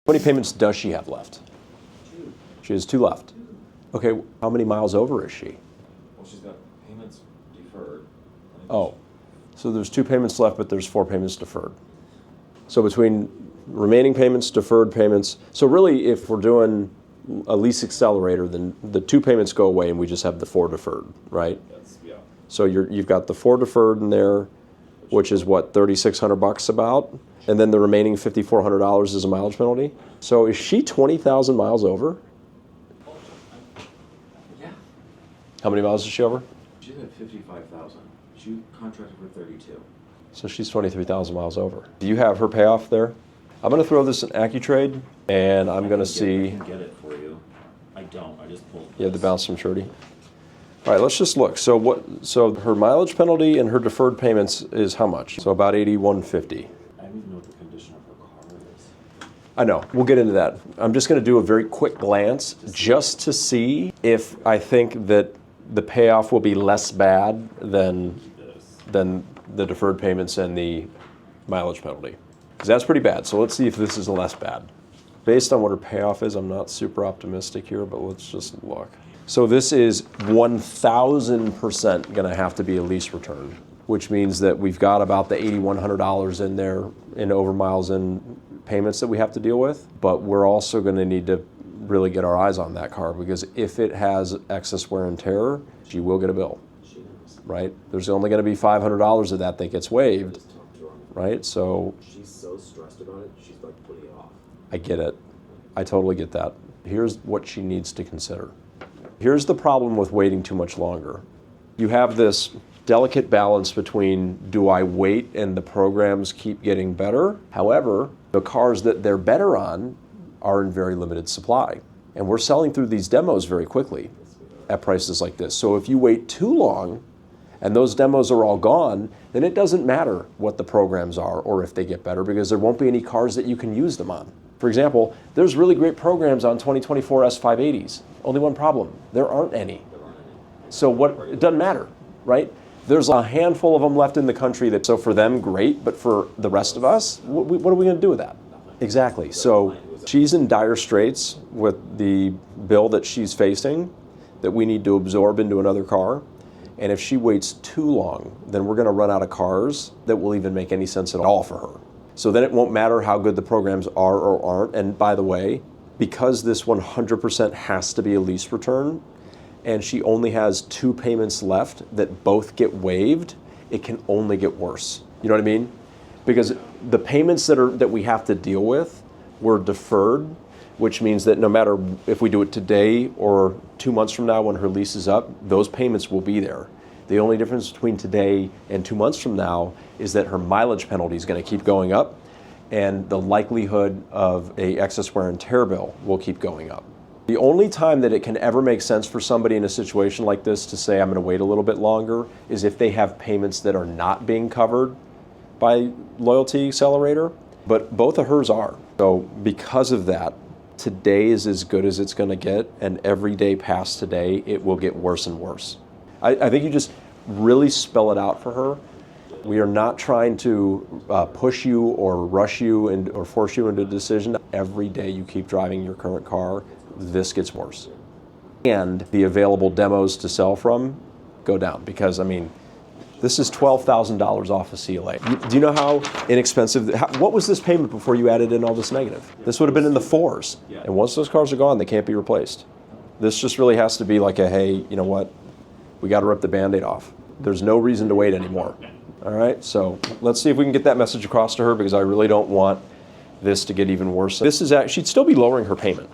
How many payments does she have left? 2. She has 2 left. Okay, how many miles over is she? Well, she's got payments deferred. Oh, so there's 2 payments left, but there's 4 payments deferred. So between remaining payments, deferred payments, so really if we're doing a lease accelerator, then the 2 payments go away and we just have the 4 deferred, right? Yeah. So you've got the 4 deferred in there, which is what, $3,600 about? And then the remaining $5,400 is a mileage penalty. So is she 20,000 miles over? Yeah. How many miles is she over? She's at 55,000. She contracted for 32. So she's 23,000 miles over. Do you have her payoff there? I'm going to throw this in AccuTrade, and I'm going to see. I can get it for you. I don't. I just pulled. You have the balance maturity. All right, let's just look. So her mileage penalty and her deferred payments is how much? So about $8,150. I don't even know what the condition of her car is. I know. We'll get into that. I'm just going to do a very quick glance just to see if I think that the payoff will be less bad than the deferred payments and the mileage penalty. Because that's pretty bad. So let's see if this is less bad. Based on what her payoff is, I'm not super optimistic here, but let's just look. So this is 1,000% going to have to be a lease return, which means that we've got about the $8,100 in there in over miles and payments that we have to deal with. But we're also going to need to really get our eyes on that car, because if it has excess wear and tear, she will get a bill, right? There's only going to be $500 of that gets waived, right? So she's so stressed about it, she's like putting it off. I get it. I totally get that. Here's what she needs to consider. Here's the problem with waiting too much longer. You have this delicate balance between, do I wait and the programs keep getting better? However, the cars that they're better on are in very limited supply. And we're selling through these demos very quickly at prices like this. So if you wait too long and those demos are all gone, then it doesn't matter what the programs are or if they get better, because there won't be any cars that you can use them on. For example, there's really great programs on 2024 S580s. Only one problem, there aren't any. So it doesn't matter, right? There's a handful of them left in the country so for them, great, but for the rest of us, what are we gonna do with that? Exactly, so she's in dire straits with the bill that she's facing that we need to absorb into another car. And if she waits too long, then we're gonna run out of cars that will even make any sense at all for her. So then it won't matter how good the programs are or aren't. And by the way, because this 100% has to be a lease return, and she only has 2 payments left that both get waived, it can only get worse. You know what I mean? Because the payments that we have to deal with were deferred, which means that no matter if we do it today or 2 months from now when her lease is up, those payments will be there. The only difference between today and 2 months from now is that her mileage penalty is going to keep going up, and the likelihood of a excess wear and tear bill will keep going up. The only time that it can ever make sense for somebody in a situation like this to say, I'm going to wait a little bit longer, is if they have payments that are not being covered by Loyalty Accelerator, but both of hers are. So because of that, today is as good as it's going to get, and every day past today, it will get worse and worse. I think you just really spell it out for her. We are not trying to push you or rush you or force you into a decision. Every day you keep driving your current car, this gets worse. And the available demos to sell from go down, because, I mean, this is $12,000 off a CLA. Do you know how inexpensive, what was this payment before you added in all this negative? This would have been in the 4s. And once those cars are gone, they can't be replaced. This just really has to be like a, hey, you know what? We got to rip the Band-Aid off. There's no reason to wait anymore. All right, so let's see if we can get that message across to her, because I really don't want this to get even worse. She'd still be lowering her payment.